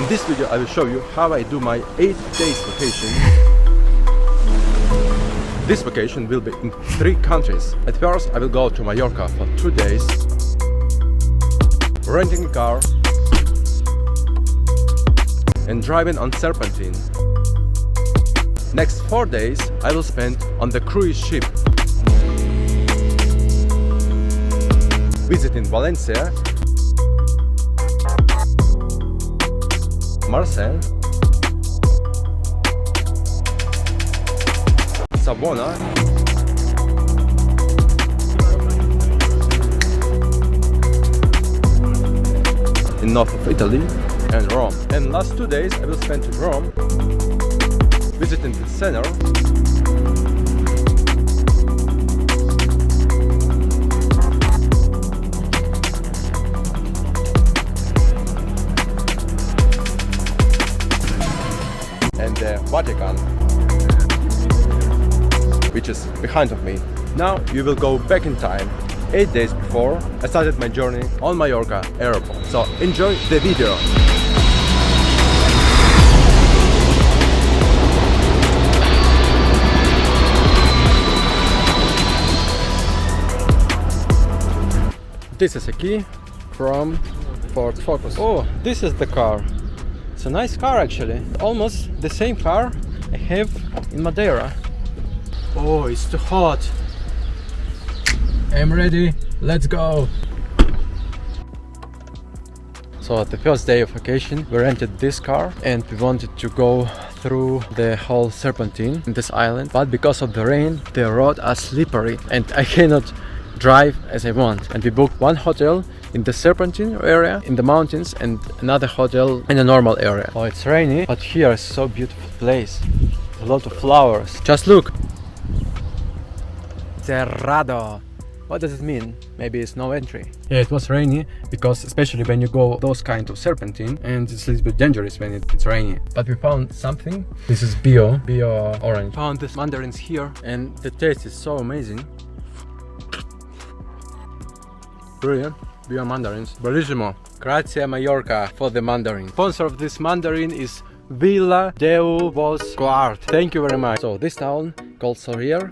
this video I will show you how I do my 8 days vacation. This vacation will be in 3 countries. At first I will go to Majorca for 2 days, renting a car and driving on Serpentine. Next 4 days I will spend on the cruise ship, visiting Valencia, Marseille, Savona, in north of Italy, and Rome. And last 2 days I will spend in Rome, visiting the center, and the Vatican, which is behind of me. Now you will go back in time 8 days before I started my journey on Majorca airport. So enjoy the video. This is a key from Ford Focus. Oh, this is the car. It's a nice car actually. Almost the same car I have in Madeira. Oh, it's too hot. I'm ready. Let's go. So at the first day of vacation we rented this car and we wanted to go through the whole Serpentine in this island, but because of the rain the roads are slippery and I cannot drive as I want. And we booked one hotel in the Serpentine area in the mountains and another hotel in a normal area. Oh, it's rainy, but here is so beautiful place. A lot of flowers. Just look. Cerrado. What does it mean? Maybe it's no entry. Yeah, it was rainy because especially when you go those kind of serpentine, and it's a little bit dangerous when it's rainy. But we found something. This is bio orange. Found these mandarins here and the taste is so amazing. Brilliant. Bio mandarins. Bellissimo. Grazie Majorca for the mandarin. Sponsor of this mandarin is Villa Deu Vos Quart. Thank you very much. So this town called Sóller.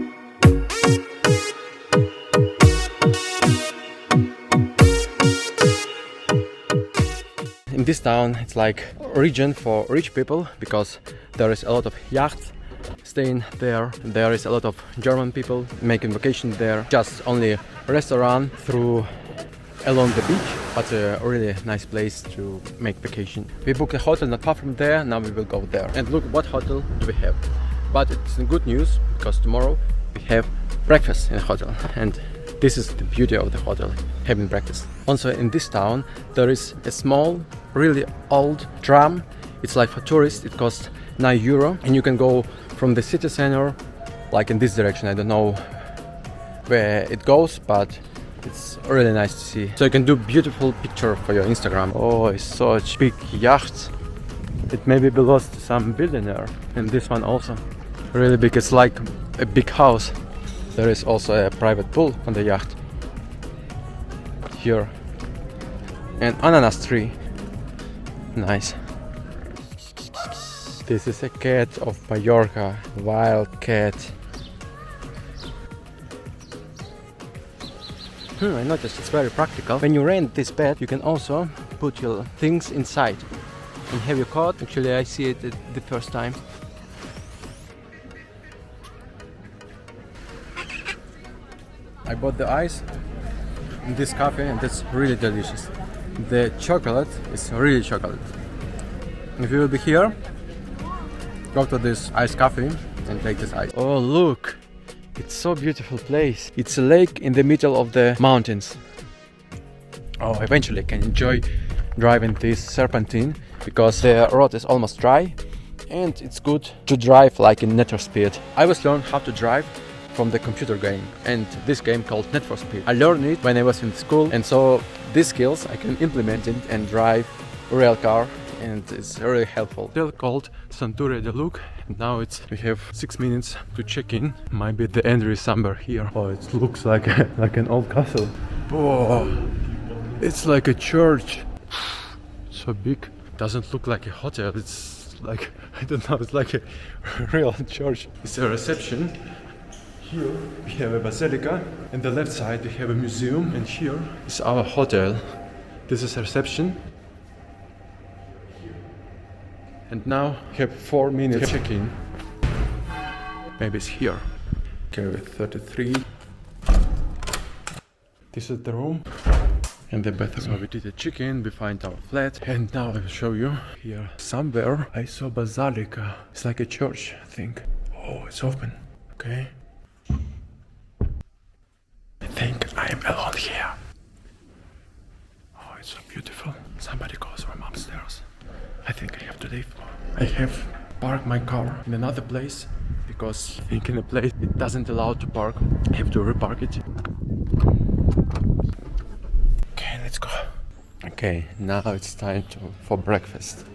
In this town it's like a region for rich people because there is a lot of yachts staying there. There is a lot of German people making vacation there. Just only a restaurant through along the beach, but a really nice place to make vacation. We booked a hotel not far from there. Now we will go there and look what hotel do we have. But it's good news because tomorrow we have breakfast in the hotel, and this is the beauty of the hotel, having breakfast. Also in this town there is a small, really old tram. It's like for tourists. It costs €9 and you can go from the city center like in this direction. I don't know where it goes, but it's really nice to see. So you can do beautiful picture for your Instagram. Oh, it's such big yacht. It maybe belongs to some billionaire. And this one also really big. It's like a big house. There is also a private pool on the yacht here, and ananas tree. Nice. This is a cat of Majorca, wild cat. I noticed it's very practical. When you rent this bed, you can also put your things inside and have your cot. Actually, I see it the first time. I bought the ice in this cafe and that's really delicious. The chocolate is really chocolate. If you will be here, go to this ice cafe and take this ice. Oh, look! It's so beautiful place. It's a lake in the middle of the mountains. Oh, eventually I can enjoy driving this serpentine because the road is almost dry and it's good to drive like in natural speed. I was learned how to drive from the computer game and this game called Need for Speed. I learned it when I was in school, and so these skills I can implement it and drive a real car, and it's really helpful. Still called Santure de Luc. Now we have 6 minutes to check in. Might be the entry somewhere here. Oh, it looks like an old castle. Oh, it's like a church. So big. Doesn't look like a hotel, it's like, I don't know, it's like a real church. It's a reception. Here we have a basilica, and the left side we have a museum, and here is our hotel. This is a reception. And now we have 4 minutes check-in. Maybe it's here. Okay, 33. This is the room and the bathroom. So we did a check-in, we find our flat, and now I will show you. Here somewhere I saw basilica. It's like a church, I think. Oh, it's open. Okay. I think I am alone here. Oh, it's so beautiful. Somebody calls from upstairs. I think I have to leave. I have parked my car in another place because I think in a place it doesn't allow to park. I have to repark it. Okay, let's go. Okay, now it's time for breakfast.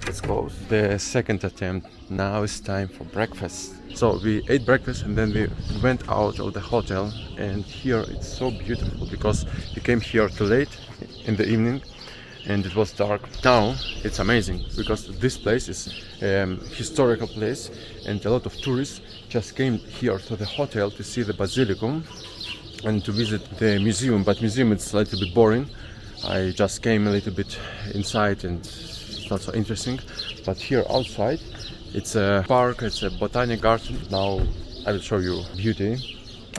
It's close. The second attempt. Now it's time for breakfast. So we ate breakfast and then we went out of the hotel, and here it's so beautiful because we came here too late in the evening and it was dark. Now it's amazing because this place is a historical place, and a lot of tourists just came here to the hotel to see the basilica and to visit the museum, but museum it's a little bit boring. I just came a little bit inside and it's not so interesting, but here outside it's a park, it's a botanic garden. Now I will show you beauty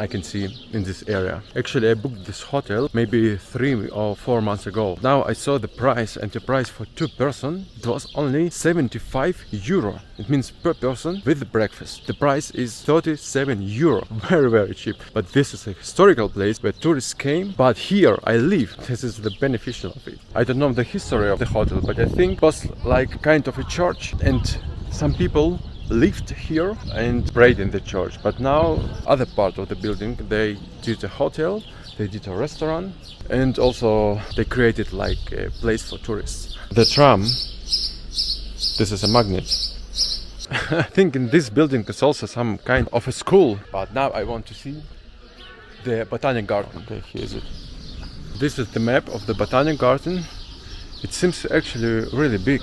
I can see in this area. Actually I booked this hotel maybe 3 or 4 months ago. Now I saw the price, and the price for 2 person, it was only 75 euro. It means per person with breakfast. The price is 37 euro. Very cheap. But this is a historical place where tourists came, but here I live. This is the beneficial of it. I don't know the history of the hotel, but I think it was like kind of a church, and some people lived here and prayed in the church. But now other part of the building, they did a hotel, they did a restaurant, and also they created like a place for tourists. The tram, this is a magnet. I think in this building is also some kind of a school. But now I want to see the botanic garden. Okay, here is it. This is the map of the botanic garden. It seems actually really big.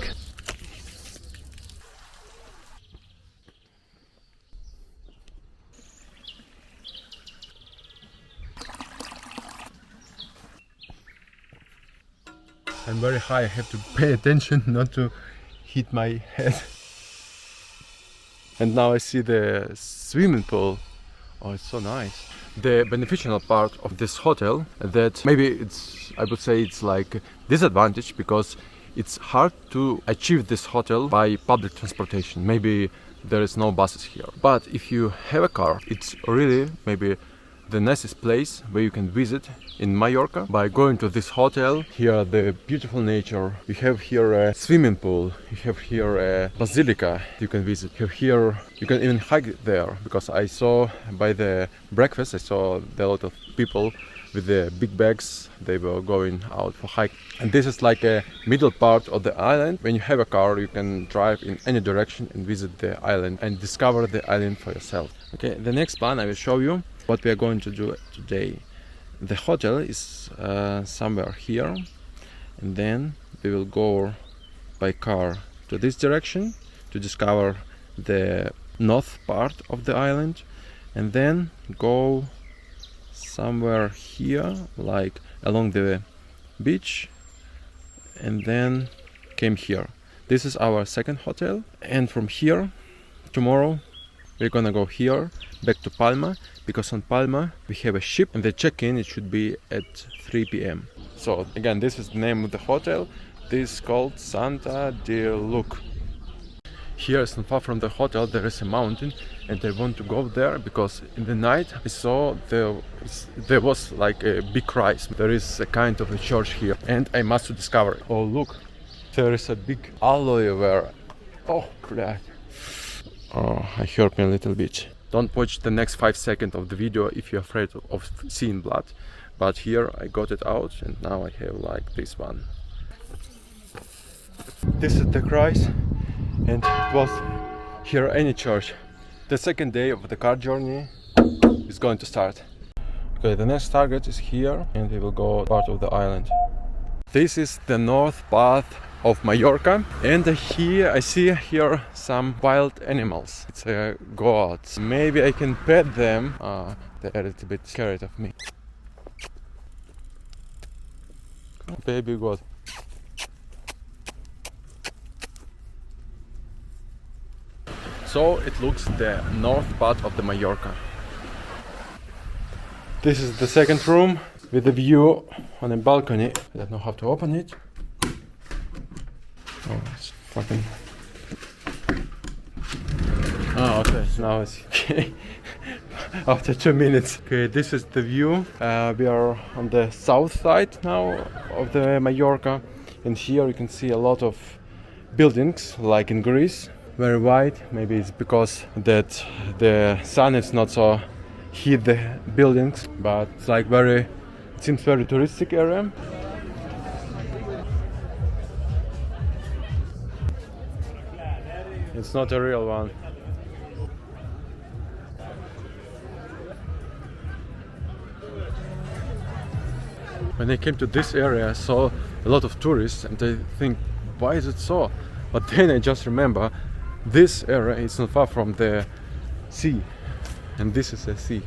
I'm very high, I have to pay attention not to hit my head. And now I see the swimming pool. Oh, it's so nice. The beneficial part of this hotel, that maybe it's, I would say it's like disadvantage because it's hard to achieve this hotel by public transportation. Maybe there is no buses here. But if you have a car, it's really maybe the nicest place where you can visit in Majorca by going to this hotel. Here the beautiful nature. You have here a swimming pool. You have here a basilica you can visit. You have here, you can even hike there, because I saw by the breakfast, I saw a lot of people with the big bags. They were going out for hike. And this is like a middle part of the island. When you have a car, you can drive in any direction and visit the island and discover the island for yourself. Okay, the next plan I will show you what we are going to do today. The hotel is somewhere here, and then we will go by car to this direction to discover the north part of the island, and then go somewhere here, like along the beach, and then came here. This is our second hotel, and from here tomorrow we're gonna go here back to Palma, because on Palma we have a ship and the check-in it should be at 3 p.m. So again, this is the name of the hotel. This is called Santa de Luc. Here is not far from the hotel there is a mountain, and I want to go there because in the night I saw there was like a big rise. There is a kind of a church here and I must discover it. Oh look, there is a big aloe vera. Oh crap. Oh, I hurt me a little bit. Don't watch the next 5 seconds of the video if you're afraid of seeing blood. But here I got it out, and now I have like this one. This is the Christ, and it was here any church. The second day of the car journey is going to start. Okay, the next target is here, and we will go part of the island. This is the north path of Majorca, and here I see here some wild animals. It's a goat. Maybe I can pet them. They're a little bit scared of me. Baby goat. So it looks the north part of the Majorca. This is the second room with a view on a balcony. I don't know how to open it. Oh, it's fucking... Oh, okay, now it's okay. After 2 minutes. Okay, this is the view. We are on the south side now of the Majorca, and here you can see a lot of buildings like in Greece. Very white. Maybe it's because that the sun is not so heat the buildings, but it's like it seems very touristic area. It's not a real one. When I came to this area, I saw a lot of tourists, and I think, why is it so? But then I just remember, this area is not far from the sea, and this is a sea.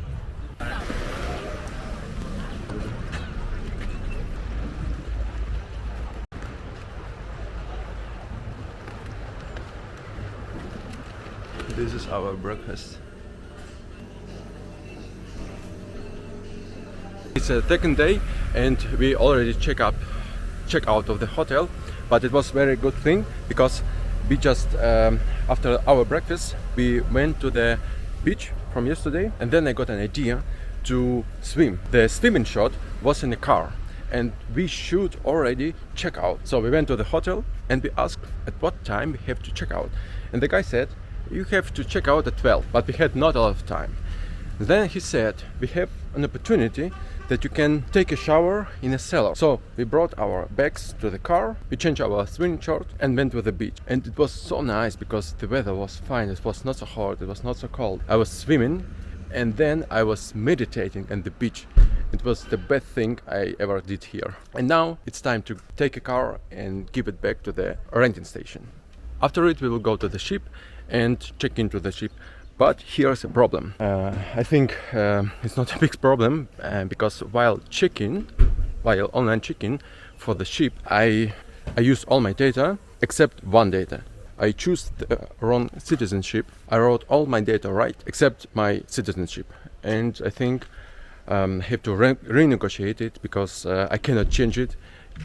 This is our breakfast. It's a second day, and we already check out of the hotel, but it was very good thing because we just after our breakfast we went to the beach from yesterday, and then I got an idea to swim. The swimming shot was in the car, and we should already check out. So we went to the hotel and we asked at what time we have to check out, and the guy said you have to check out at 12, but we had not a lot of time. Then he said we have an opportunity that you can take a shower in a cellar. So we brought our bags to the car, we changed our swimming short and went to the beach. And it was so nice because the weather was fine, it was not so hot, it was not so cold. I was swimming and then I was meditating at the beach. It was the best thing I ever did here. And now it's time to take a car and give it back to the renting station. After it we will go to the ship and check into the ship. But here's a problem. I think it's not a big problem because while online checking for the ship, I used all my data except one data. I choose the wrong citizenship. I wrote all my data right except my citizenship, and I think I have to renegotiate it because I cannot change it.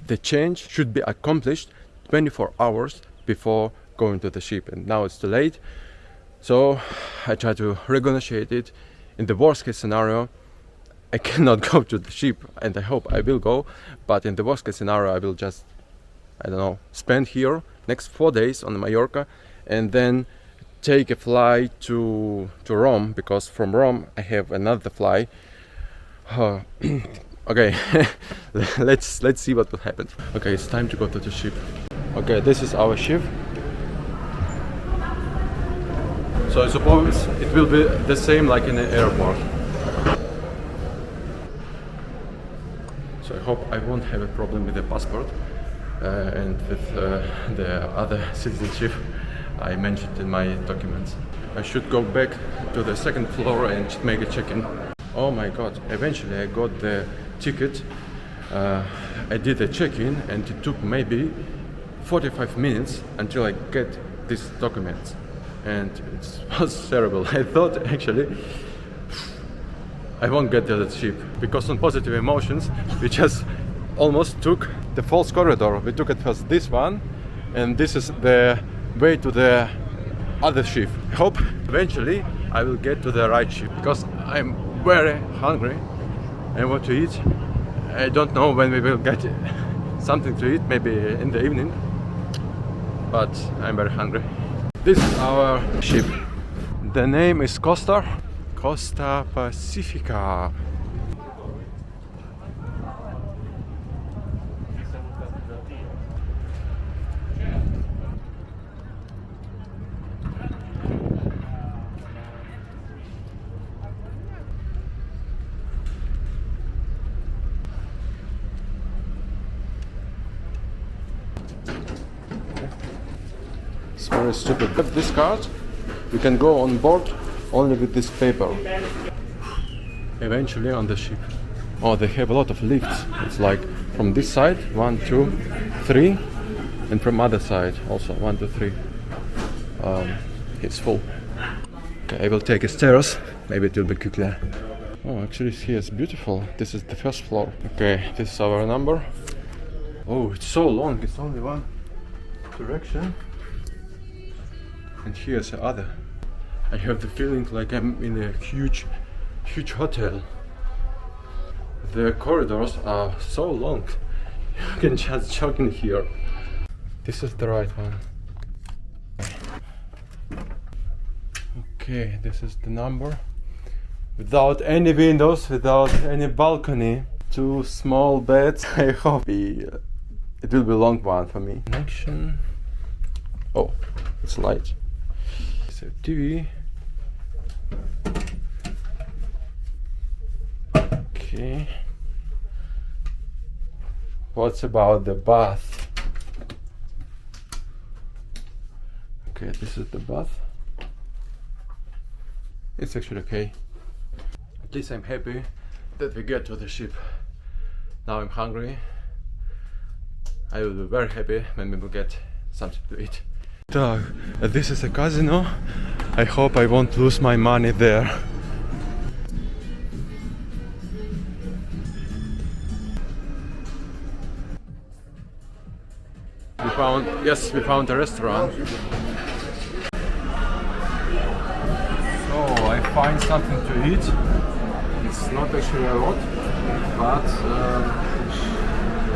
The change should be accomplished 24 hours before going to the ship, and now it's too late. So I try to renegotiate it. In the worst case scenario, I cannot go to the ship, and I hope I will go, but in the worst case scenario I will just, I don't know, spend here next 4 days on Majorca and then take a flight to Rome, because from Rome I have another flight. Okay, let's see what will happen. Okay, it's time to go to the ship. Okay, this is our ship. So I suppose it will be the same like in the airport. So I hope I won't have a problem with the passport and with the other citizenship I mentioned in my documents. I should go back to the second floor and make a check-in. Oh my god, eventually I got the ticket. I did a check-in and it took maybe 45 minutes until I get these documents. And it was terrible. I thought actually I won't get to the ship because on positive emotions we just almost took the false corridor. We took it first this one, and this is the way to the other ship. I hope eventually I will get to the right ship because I'm very hungry and want to eat. I don't know when we will get something to eat, maybe in the evening, but I'm very hungry. This is our ship. The name is Costa Pacifica. It's very stupid. But this card, you can go on board only with this paper. Eventually on the ship. Oh, they have a lot of lifts. It's like from this side, 1, 2, 3, and from other side also 1, 2, 3. It's full. Okay, I will take a stairs. Maybe it will be quicker. Oh, actually here it's beautiful. This is the first floor. Okay, this is our number. Oh, it's so long. It's only one direction. And here's the other. I have the feeling like I'm in a huge hotel. The corridors are so long. You can just jog in here. This is the right one. Okay, this is the number. Without any windows, without any balcony, 2 small beds. I hope it will be a long one for me. Connection. Oh, it's light. It's a TV. Okay. What's about the bath? Okay, this is the bath. It's actually okay. At least I'm happy that we get to the ship. Now I'm hungry. I will be very happy when we will get something to eat. This is a casino. I hope I won't lose my money there. We found a restaurant. So I find something to eat. It's not actually a lot, but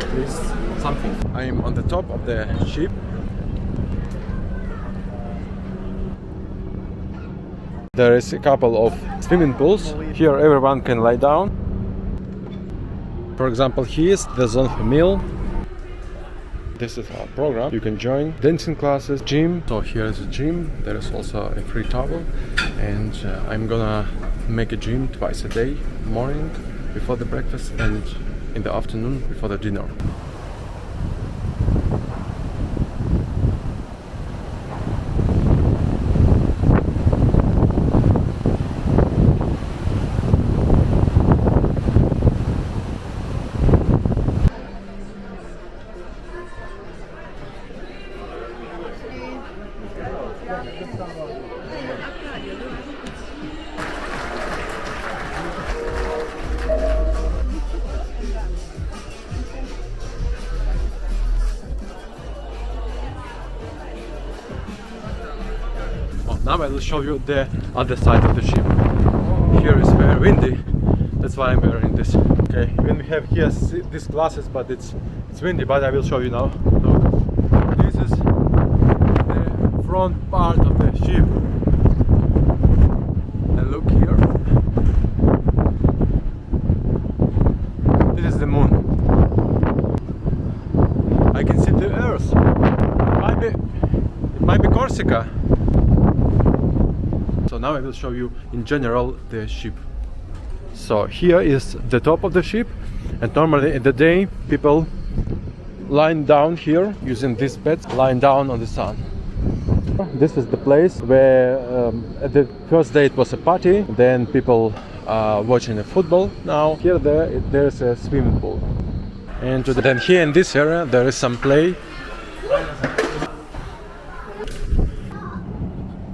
at least something. I am on the top of the ship. There is a couple of swimming pools. Here everyone can lie down. For example, here is the zone for meal. This is our program. You can join dancing classes, gym. So here is a gym. There is also a free towel, and I'm gonna make a gym twice a day, morning before the breakfast and in the afternoon before the dinner. Now I will show you the other side of the ship. Here is very windy, that's why I'm wearing this. Okay, when we have here these glasses, but it's windy, but I will show you now. Look, this is the front part of the ship. And look here. This is the moon. I can see the earth. It might be Corsica. So now I will show you in general the ship. So here is the top of the ship, and normally in the day people lying down here using these beds, lying down on the sun. This is the place where at the first day it was a party, then people are watching the football. Now here there's a swimming pool, and then here in this area there is some play.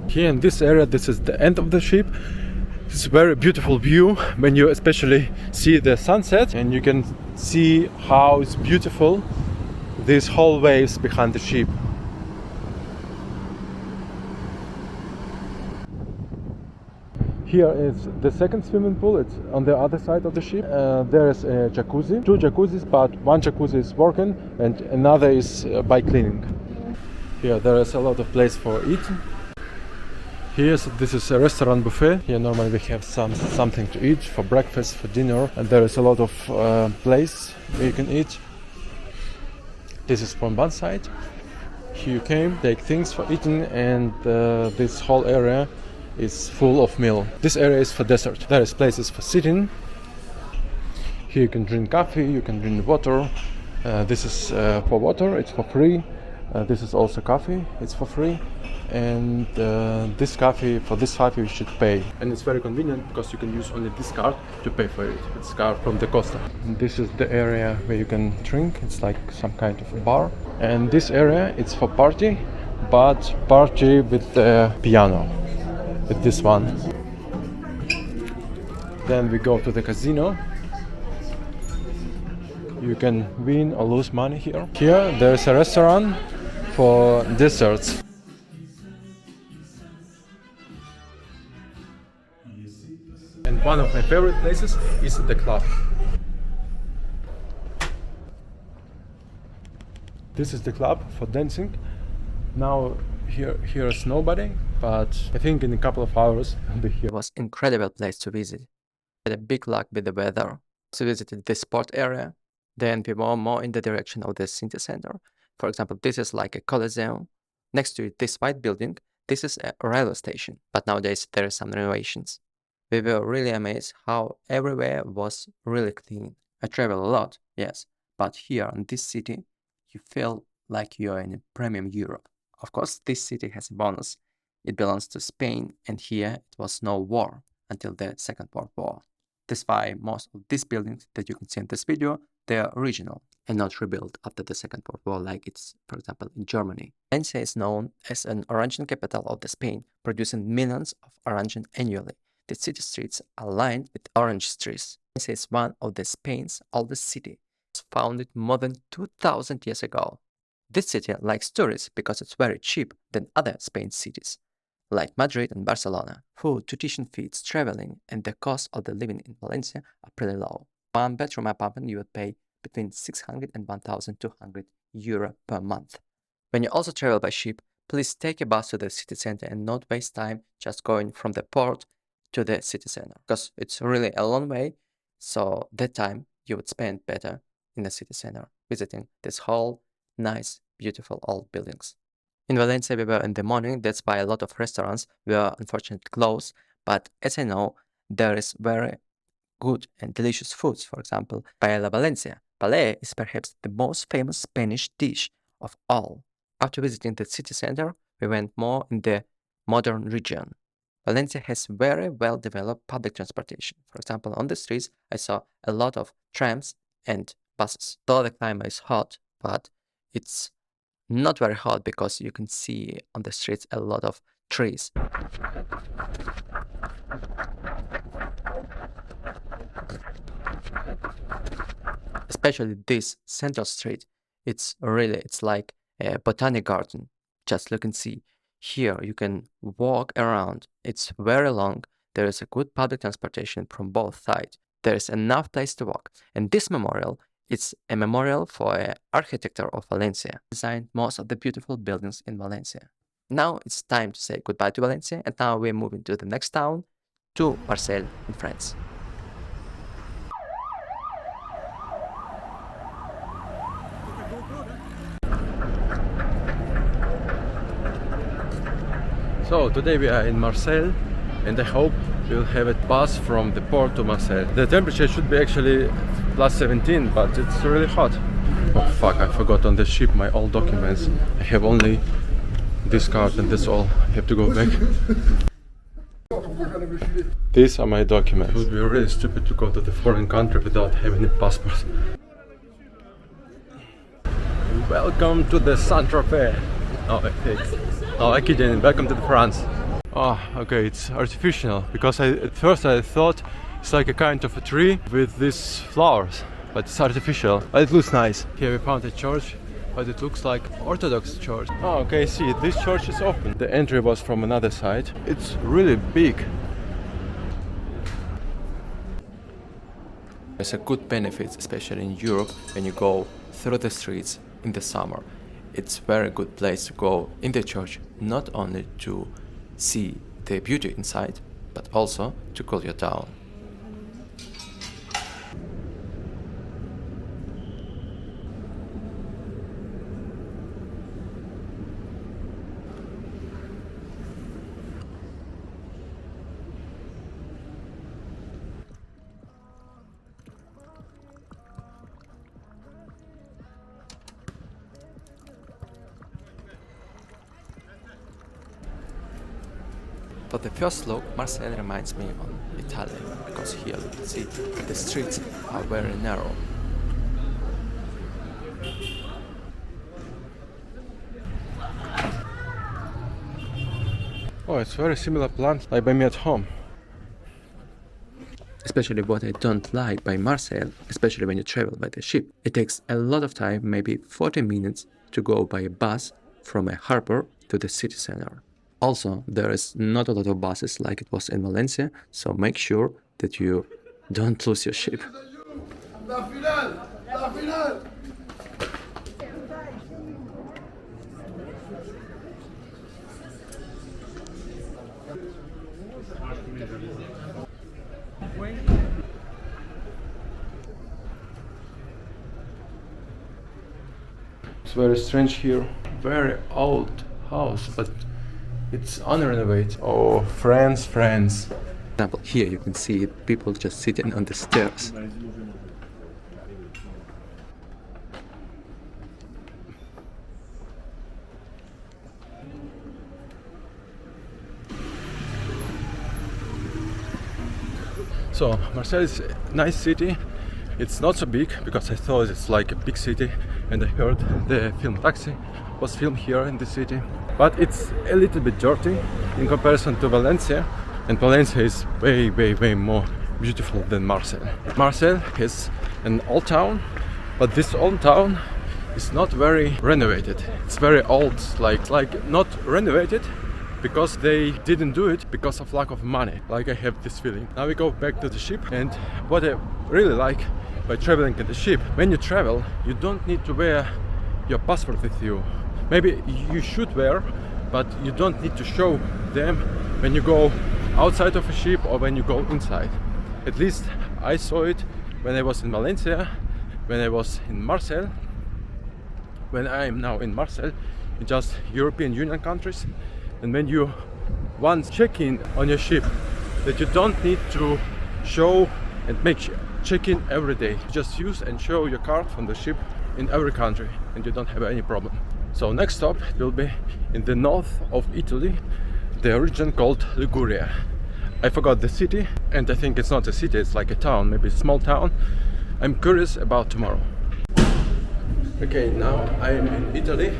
Here in this area, this is the end of the ship. It's a very beautiful view when you especially see the sunset, and you can see how it's beautiful, these whole waves behind the ship. Here is the second swimming pool. It's on the other side of the ship. There is a jacuzzi, 2 jacuzzis, but one jacuzzi is working and another is by cleaning. Here there is a lot of place for eating. This is a restaurant buffet. Here normally we have something to eat for breakfast, for dinner, and there is a lot of place where you can eat. This is from one side. Here you came, take things for eating, and this whole area is full of meal. This area is for dessert. There is places for sitting. Here you can drink coffee, you can drink water. This is for water, it's for free. This is also coffee, it's for free. and this coffee, for this coffee you should pay, and it's very convenient because you can use only this card to pay for it. It's card from the Costa. And this is the area where you can drink. It's like some kind of a bar, and this area it's for party, but party with the piano, with this one. Then we go to the casino. You can win or lose money here. Here there's a restaurant for desserts. And one of my favorite places is the club. This is the club for dancing. Now here is nobody, but I think in a couple of hours I'll be here. It was an incredible place to visit. I had a big luck with the weather. So visited this sport area. Then we were more in the direction of the city center. For example, this is like a coliseum. Next to it, this white building, this is a railway station. But nowadays there are some renovations. We were really amazed how everywhere was really clean. I travel a lot, yes, but here in this city, you feel like you're in a premium Europe. Of course, this city has a bonus. It belongs to Spain, and here it was no war until the Second World War. That's why most of these buildings that you can see in this video, they are original and not rebuilt after the Second World War like it's, for example, in Germany. Valencia is known as an orange capital of the Spain, producing millions of oranges annually. The city streets are lined with orange trees. Valencia is one of the Spain's oldest cities. It was founded more than 2,000 years ago. This city likes tourists because it's very cheap than other Spain cities, like Madrid and Barcelona. Food, tuition fees, traveling, and the cost of the living in Valencia are pretty low. One bedroom apartment you would pay between 600 and 1,200 euro per month. When you also travel by ship, please take a bus to the city center and not waste time just going from the port to the city center, because it's really a long way, so that time you would spend better in the city center, visiting this whole nice, beautiful old buildings. In Valencia we were in the morning, that's why a lot of restaurants were unfortunately closed, but as I know, there is very good and delicious foods. For example, paella Valencia. Paella is perhaps the most famous Spanish dish of all. After visiting the city center, we went more in the modern region. Valencia has very well developed public transportation. For example, on the streets, I saw a lot of trams and buses. Though the climate is hot, but it's not very hot because you can see on the streets a lot of trees. Especially this central street, it's like a botanic garden. Just look and see. Here you can walk around. It's very long. There is a good public transportation from both sides. There is enough place to walk. And this memorial, it's a memorial for an architecture of Valencia. Designed most of the beautiful buildings in Valencia. Now it's time to say goodbye to Valencia, and now we're moving to the next town, to Marseille in France. So today we are in Marseille, and I hope we'll have a bus from the port to Marseille. The temperature should be actually plus 17, but it's really hot. Oh fuck, I forgot on the ship my old documents. I have only this card and that's all. I have to go back. These are my documents. It would be really stupid to go to the foreign country without having a passport. Welcome to the Saint-Tropez. Oh, I kid you, welcome to the France. Oh, okay, it's artificial, because at first I thought it's like a kind of a tree with these flowers, but it's artificial. But it looks nice. Here we found a church, but it looks like Orthodox church. Oh, okay, see, this church is open. The entry was from another side. It's really big. There's a good benefit, especially in Europe, when you go through the streets in the summer. It's a very good place to go in the church, not only to see the beauty inside, but also to cool you down. For the first look, Marseille reminds me of Italy, because here you can see the streets are very narrow. Oh, it's very similar plant like by me at home. Especially what I don't like by Marseille, especially when you travel by the ship. It takes a lot of time, maybe 40 minutes, to go by a bus from a harbor to the city center. Also, there is not a lot of buses like it was in Valencia, so make sure that you don't lose your ship. La finale! La finale! It's very strange here. Very old house, but it's unrenovated. Oh, France. For example, here you can see people just sitting on the stairs. So Marseille is a nice city. It's not so big because I thought it's like a big city, and I heard the film Taxi was filmed here in the city. But it's a little bit dirty in comparison to Valencia, and Valencia is way more beautiful than Marseille. Marseille is an old town, but this old town is not very renovated. It's very old, like not renovated, because they didn't do it because of lack of money, like I have this feeling. Now we go back to the ship, and what I really like by traveling in the ship, when you travel, you don't need to wear your passport with you. Maybe you should wear, but you don't need to show them when you go outside of a ship or when you go inside. At least I saw it when I was in Valencia, when I was in Marseille, when I am now in Marseille, in just European Union countries. And when you once check in on your ship, that you don't need to show and make check-in every day. Just use and show your card from the ship in every country, and you don't have any problem. So next stop will be in the north of Italy, the region called Liguria. I forgot the city, and I think it's not a city, it's like a town, maybe a small town. I'm curious about tomorrow. Okay, now I'm in Italy.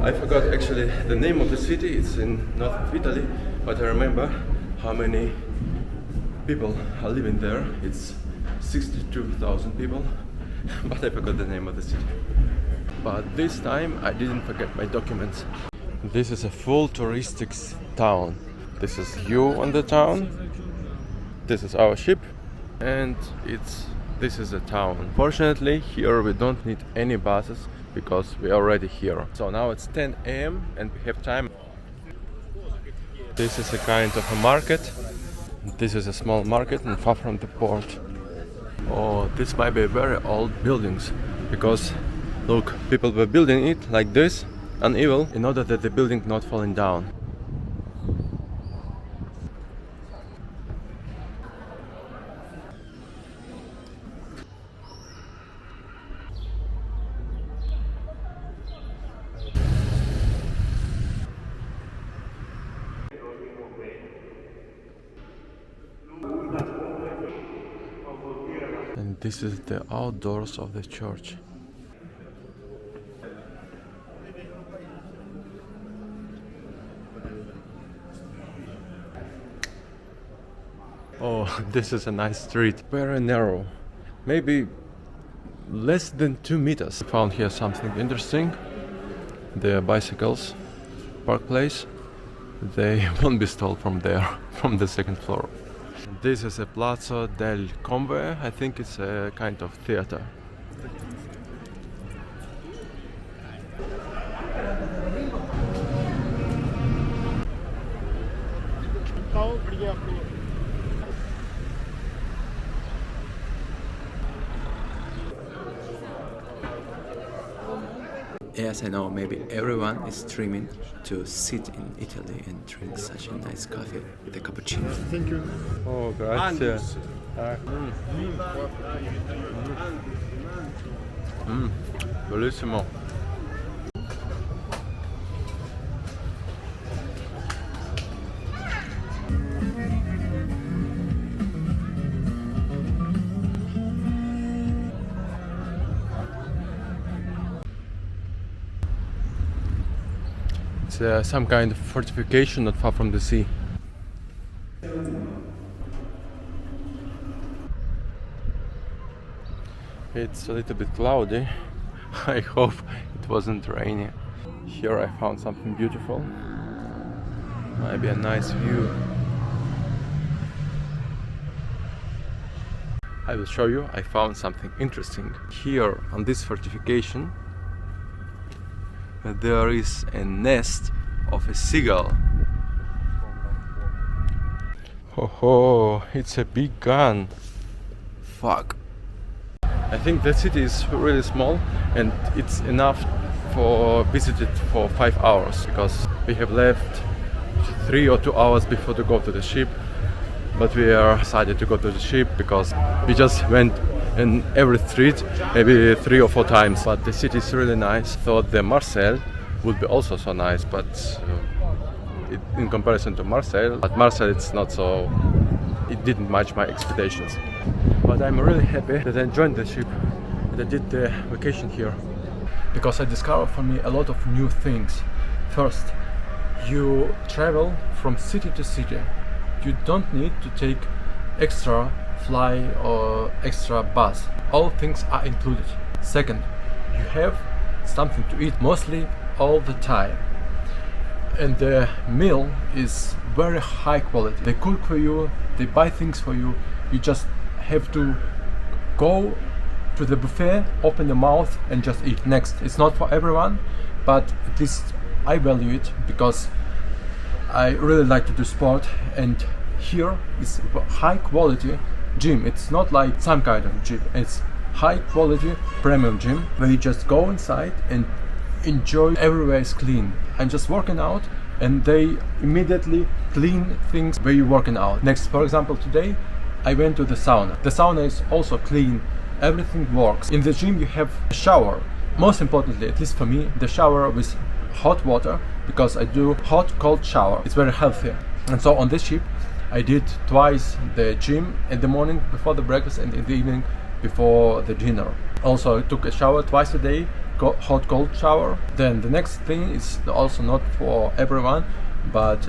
I forgot actually the name of the city. It's in north of Italy, but I remember how many people are living there. It's 62,000 people, but I forgot the name of the city. But this time I didn't forget my documents. This is a full touristic town. This is you on the town. This is our ship, and this is a town. Fortunately, here we don't need any buses because we're already here. So now it's 10 a.m. and we have time. This is a kind of a market. This is a small market and far from the port. Oh, this might be very old buildings, because look, people were building it like this, uneven, in order that the building not falling down. And this is the outdoors of the church. Oh, this is a nice street. Very narrow. Maybe less than 2 meters. I found here something interesting. The bicycles park place. They won't be stalled from there, from the second floor. This is a Plaza del Conve. I think it's a kind of theater. Yes, I know, maybe everyone is dreaming to sit in Italy and drink such a nice coffee with a cappuccino. Thank you. Oh, grazie. Bellissimo. It's some kind of fortification not far from the sea. It's a little bit cloudy. I hope it wasn't rainy. Here I found something beautiful. Maybe a nice view. I will show you. I found something interesting. Here on this fortification there is a nest of a seagull. Oh, it's a big gun. Fuck. I think the city is really small and it's enough for visited for 5 hours, because we have left 3 or 2 hours before to go to the ship, but we are decided to go to the ship because we just went in every street maybe 3 or 4 times. But the city is really nice. Thought the Marseille would be also so nice, but in comparison to Marseille, at Marseille it's not so, it didn't match my expectations. But I'm really happy that I joined the ship and I did the vacation here, because I discovered for me a lot of new things. First, you travel from city to city. You don't need to take extra fly or extra bus. All things are included. Second, you have something to eat mostly all the time. And the meal is very high quality. They cook for you, they buy things for you. You just have to go to the buffet, open the mouth and just eat. Next, it's not for everyone, but at least I value it because I really like to do sport, and here is high quality gym. It's not like some kind of gym, it's high quality premium gym where you just go inside and enjoy. Everywhere is clean. I'm just working out and they immediately clean things where you're working out. Next, for example, today I went to the sauna. The sauna is also clean, everything works. In the gym you have a shower. Most importantly, at least for me, the shower with hot water, because I do hot cold shower. It's very healthy. And so on this ship I did twice the gym, in the morning before the breakfast and in the evening before the dinner. Also I took a shower twice a day, hot cold shower. Then the next thing is also not for everyone, but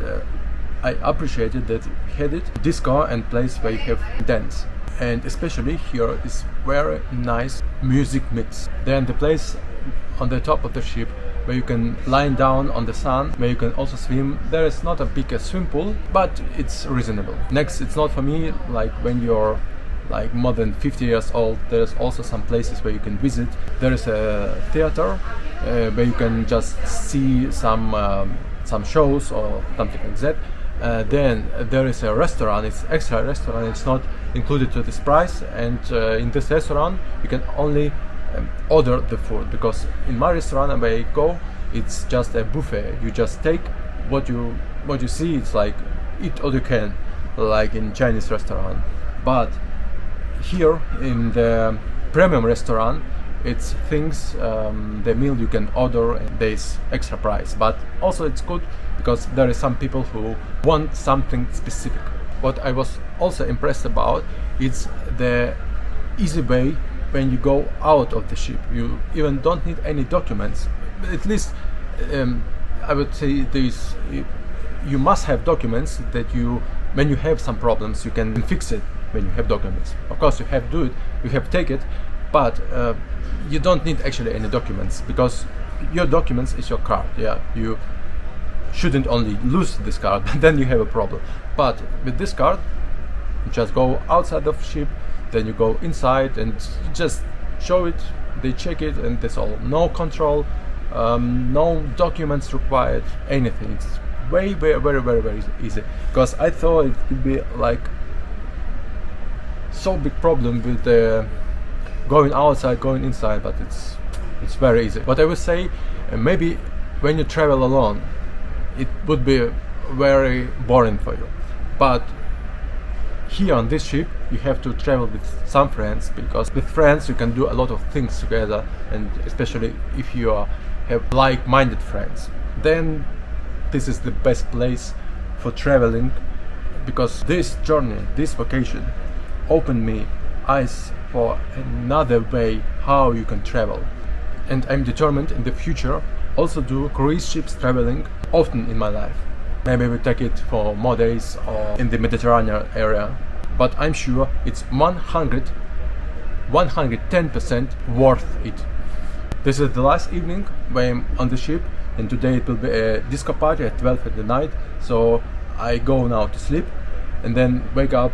I appreciated that we had it disco and place where you have dance, and especially here is very nice music mix. Then the place on the top of the ship where you can lie down on the sun, where you can also swim. There is not a big swim pool, but it's reasonable. Next, it's not for me, like when you're like more than 50 years old, there's also some places where you can visit. There is a theater where you can just see some shows or something like that. Then there is a restaurant, it's extra restaurant, it's not included to this price, and in this restaurant you can only order the food, because in my restaurant where I go, it's just a buffet. You just take what you see. It's like eat all you can, like in Chinese restaurant. But here in the premium restaurant, it's things, the meal you can order and there's extra price. But also it's good because there is some people who want something specific. What I was also impressed about is the easy way when you go out of the ship. You even don't need any documents. At least I would say this, you must have documents that you, when you have some problems, you can fix it when you have documents. Of course you have to do it, you have to take it, but you don't need actually any documents, because your documents is your card. Yeah, you shouldn't only lose this card, but then you have a problem. But with this card, you just go outside of the ship, then you go inside and just show it, they check it, and that's all. No control, no documents required, anything. It's very, very, very, very, very easy. Because I thought it could be like so big problem with going outside, going inside, but it's very easy. But I would say maybe when you travel alone, it would be very boring for you. But here on this ship you have to travel with some friends, because with friends you can do a lot of things together, and especially if you have like-minded friends, then this is the best place for traveling, because this journey, this vacation opened me eyes for another way how you can travel. And I'm determined in the future also do cruise ships traveling often in my life. Maybe we take it for more days or in the Mediterranean area, but I'm sure it's 110% worth it. This is the last evening when I'm on the ship, and today it will be a disco party at 12 at the night, so I go now to sleep and then wake up,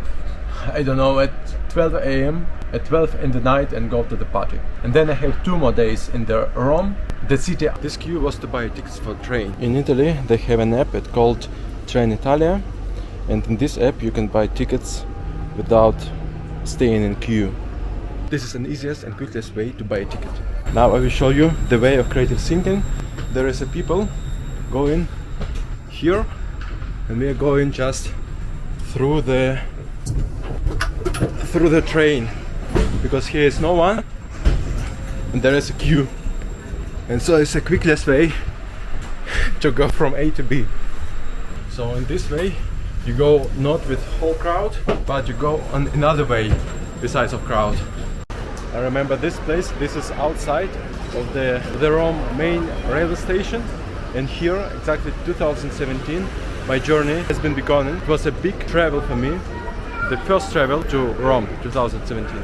I don't know, at 12 a.m. at 12 in the night and go to the party. And then I have 2 more days in the Rome, the city. This queue was to buy tickets for train. In Italy they have an app called Train Italia, and in this app you can buy tickets without staying in queue. This is an easiest and quickest way to buy a ticket. Now I will show you the way of creative thinking. There is a people going here, and we are going just through the train, because here is no one and there is a queue, and so it's the quickest way to go from A to B. So in this way you go not with whole crowd, but you go on another way besides of crowd. I remember this place. This is outside of the Rome main railway station, and here exactly 2017 my journey has been begun. It was a big travel for me, the first travel to Rome 2017.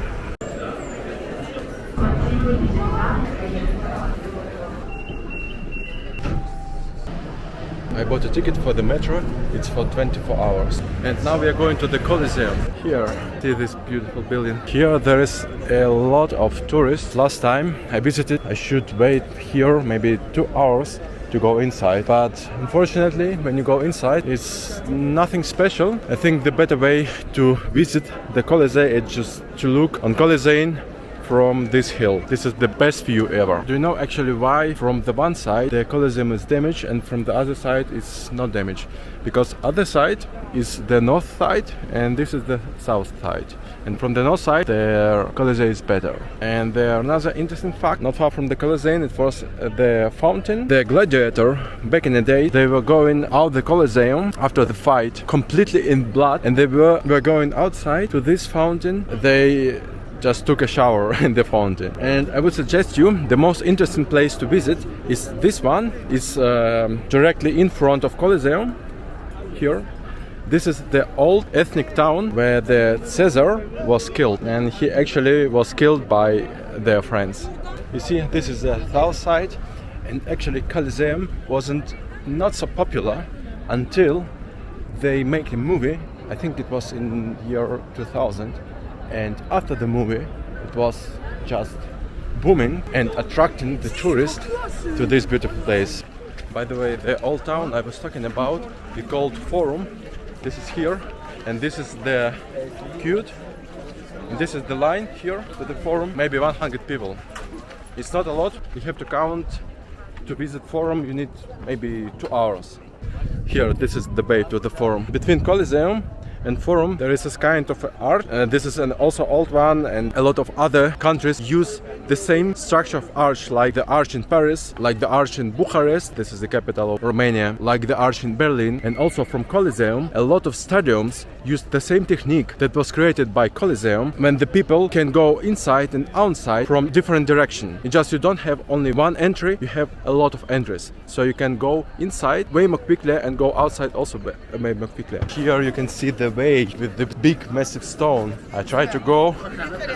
I bought a ticket for the metro. It's for 24 hours. And now we are going to the Colosseum. Here, see this beautiful building. Here there is a lot of tourists. Last time I visited, I should wait here maybe 2 hours to go inside. But unfortunately, when you go inside, it's nothing special. I think the better way to visit the Colosseum is just to look on Colosseum from this hill. This is the best view ever. Do you know actually why from the one side the Colosseum is damaged and from the other side it's not damaged? Because other side is the north side and this is the south side. And from the north side the Colosseum is better. And another interesting fact, not far from the Colosseum it was the fountain. The gladiator back in the day, they were going out the Colosseum after the fight completely in blood, and they were going outside to this fountain. They just took a shower in the fountain. And I would suggest you the most interesting place to visit is this one. It's directly in front of Colosseum here. This is the old ethnic town where the Caesar was killed, and he actually was killed by their friends. You see, this is the south side, and actually Colosseum wasn't not so popular until they make a movie. I think it was in year 2000. And after the movie, it was just booming and attracting the tourists to this beautiful place. By the way, the old town I was talking about, we called Forum. This is here, and this is the queue. And this is the line here to the Forum, maybe 100 people. It's not a lot. You have to count to visit Forum, you need maybe 2 hours. Here, this is the way to the Forum. Between Colosseum and Forum there is this kind of art. This is an also old one, and a lot of other countries use the same structure of arch, like the arch in Paris, like the arch in Bucharest, this is the capital of Romania, like the arch in Berlin. And also from Colosseum, a lot of stadiums use the same technique that was created by Colosseum, when the people can go inside and outside from different direction. You don't have only one entry, you have a lot of entries, so you can go inside way more quickly and go outside also way more quickly. Here you can see the way with the big massive stone. I try to go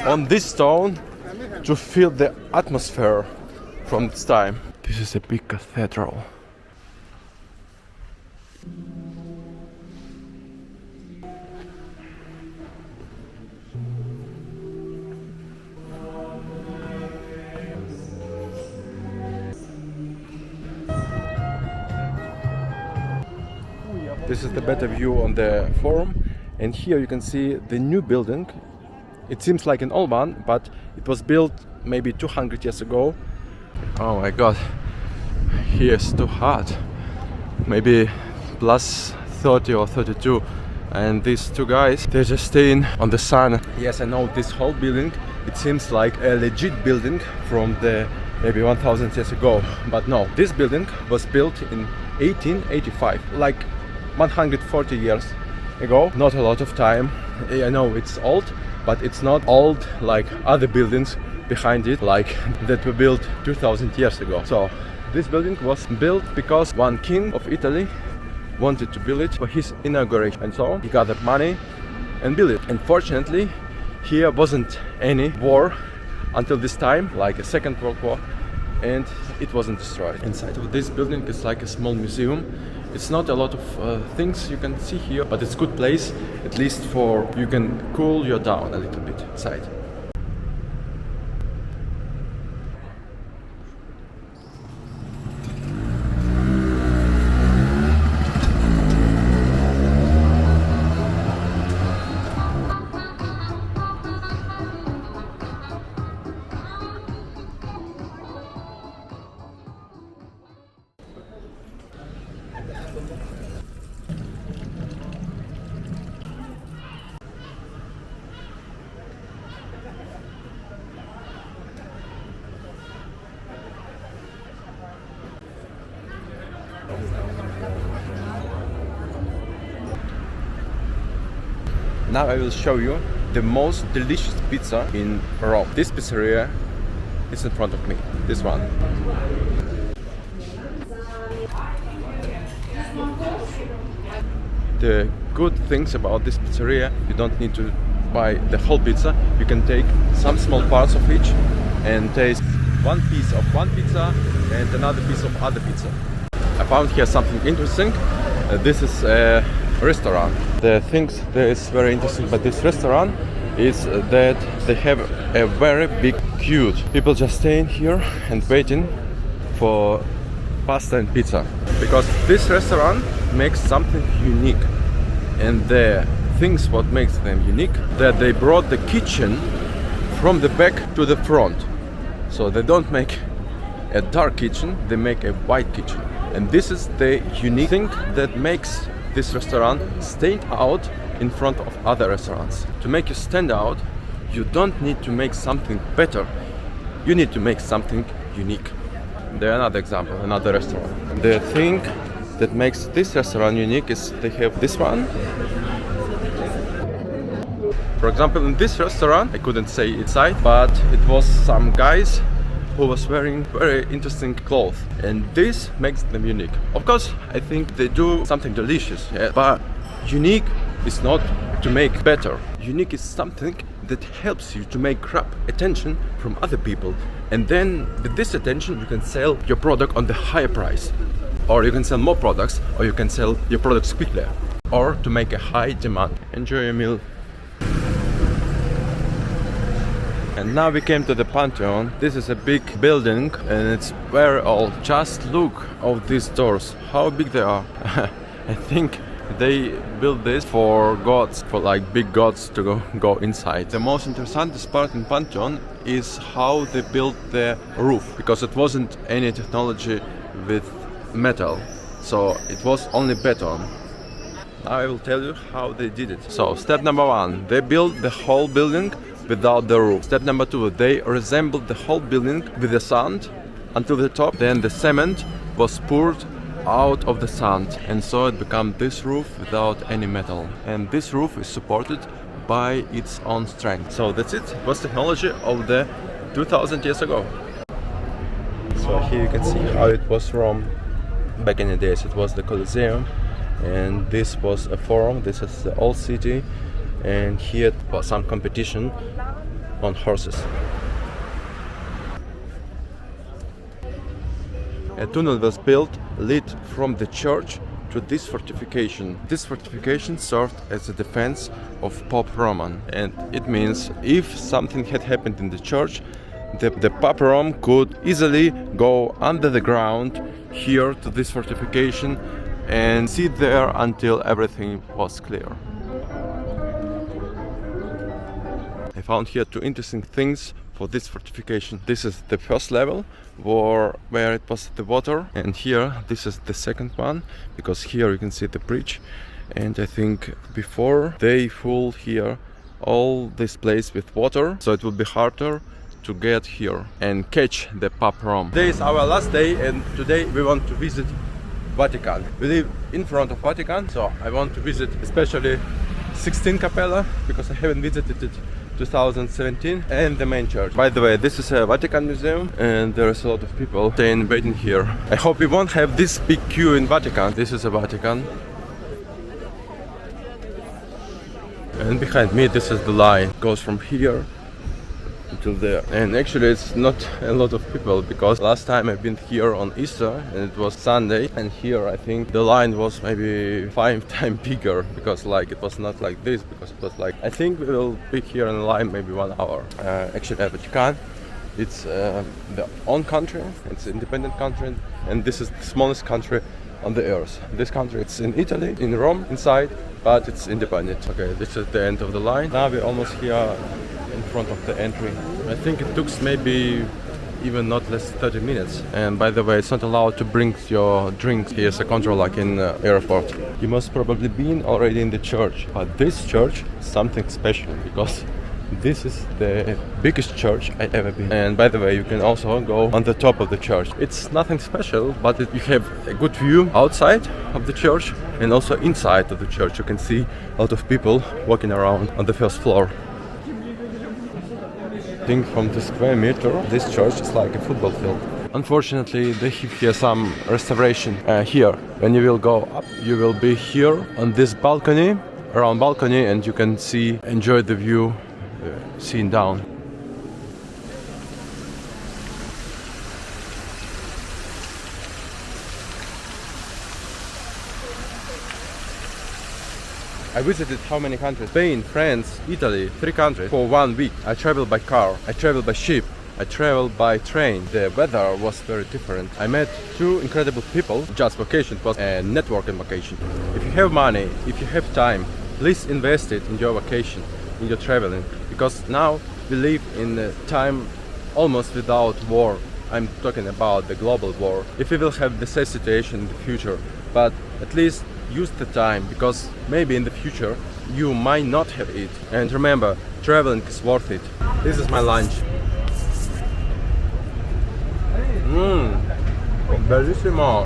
on this stone to feel the atmosphere from this time. This is a big cathedral. This is the better view on the Forum, and here you can see the new building. It seems like an old one, but it was built maybe 200 years ago. Oh my god, here is too hot, maybe plus 30 or 32, and these two guys, they're just staying on the sun. Yes, I know this whole building, it seems like a legit building from the maybe 1000 years ago, but no, this building was built in 1885, like 140 years ago. Not a lot of time. I know it's old, but it's not old like other buildings behind it, like that were built 2000 years ago. So This building was built because one king of Italy wanted to build it for his inauguration, and so he gathered money and built it. Unfortunately, here wasn't any war until this time, like a Second World War, and it wasn't destroyed. Inside of this building is like a small museum. It's not a lot of things you can see here, but it's a good place, at least for you can cool you down a little bit inside. Now I will show you the most delicious pizza in Rome. This pizzeria is in front of me, this one. The good things about this pizzeria, you don't need to buy the whole pizza. You can take some small parts of each and taste one piece of one pizza and another piece of other pizza. I found here something interesting. This is a restaurant. The things that is very interesting about this restaurant is that they have a very big queue. People just staying here and waiting for pasta and pizza, because this restaurant makes something unique, and the things what makes them unique that they brought the kitchen from the back to the front. So they don't make a dark kitchen, they make a white kitchen, and this is the unique thing that makes this restaurant stand out in front of other restaurants. To make you stand out, you don't need to make something better, you need to make something unique. There another example, another restaurant. The thing that makes this restaurant unique is they have this one. For example, in this restaurant, I couldn't say inside, but it was some guys who was wearing very interesting clothes, and this makes them unique. Of course, I think they do something delicious, yeah, but unique is not to make better. Unique is something that helps you to make grab attention from other people, and then with this attention you can sell your product on the higher price, or you can sell more products, or you can sell your products quickly, or to make a high demand. Enjoy your meal. And now we came to the Pantheon. This is a big building and it's very old. Just look at these doors, how big they are. I think they built this for gods, for like big gods to go inside. The most interesting part in Pantheon is how they built the roof, because it wasn't any technology with metal, so it was only beton. Now I will tell you how they did it. So step number one, they built the whole building without the roof. Step number two, they resembled the whole building with the sand until the top. Then the cement was poured out of the sand, and so it became this roof without any metal. And this roof is supported by its own strength. So that's it. It was technology of the 2000 years ago. So here you can see how it was Rome back in the days. It was the Colosseum, and this was a forum. This is the old city, and here was some competition on horses. A tunnel was built, lead from the church to this fortification. This fortification served as a defense of Pope Roman, and it means if something had happened in the church, the Pope Rome could easily go under the ground here to this fortification and sit there until everything was clear. I found here two interesting things for this fortification. This is the first level where it was the water, and here this is the second one, because here you can see the bridge, and I think before they fill here all this place with water, so it will be harder to get here and catch the Pope Rome. Today is our last day, and today we want to visit Vatican. We live in front of Vatican, so I want to visit especially Sixtine Capella, because I haven't visited it 2017, and the main church. By the way, this is a Vatican museum and there's a lot of people staying waiting here. I hope we won't have this big queue in Vatican. This is a Vatican. And behind me, this is the line. It goes from here until there. And actually it's not a lot of people, because last time I've been here on Easter and it was Sunday, and here I think the line was maybe 5 times bigger, because like it was not like this, because it was like, I think we will be here in line maybe 1 hour. Actually Vatican, it's the own country, it's an independent country, and this is the smallest country on the earth. This country, it's in Italy, in Rome, inside, but it's independent. Okay, this is the end of the line. Now we're almost here in front of the entry. I think it took maybe even not less 30 minutes. And by the way, it's not allowed to bring your drinks. Here's a control like in airport. You must probably been already in the church, but this church is something special, because this is the biggest church I ever been. And by the way, you can also go on the top of the church. It's nothing special, but you have a good view outside of the church and also inside of the church. You can see a lot of people walking around on the first floor. I think from the square meter, this church is like a football field. Unfortunately, they have here some restoration. Here, when you will go up, you will be here on this balcony, around balcony, and you can see, enjoy the view. Seen down. I visited how many countries? Spain, France, Italy, 3 countries for 1 week. I traveled by car, I traveled by ship, I traveled by train. The weather was very different. I met 2 incredible people. Just vacation, it was a networking vacation. If you have money, if you have time, please invest it in your vacation, in your traveling, because now we live in a time almost without war. I'm talking about the global war. If we will have the same situation in the future, but at least use the time, because maybe in the future you might not have it. And remember, traveling is worth it. This is my lunch. Bellissimo.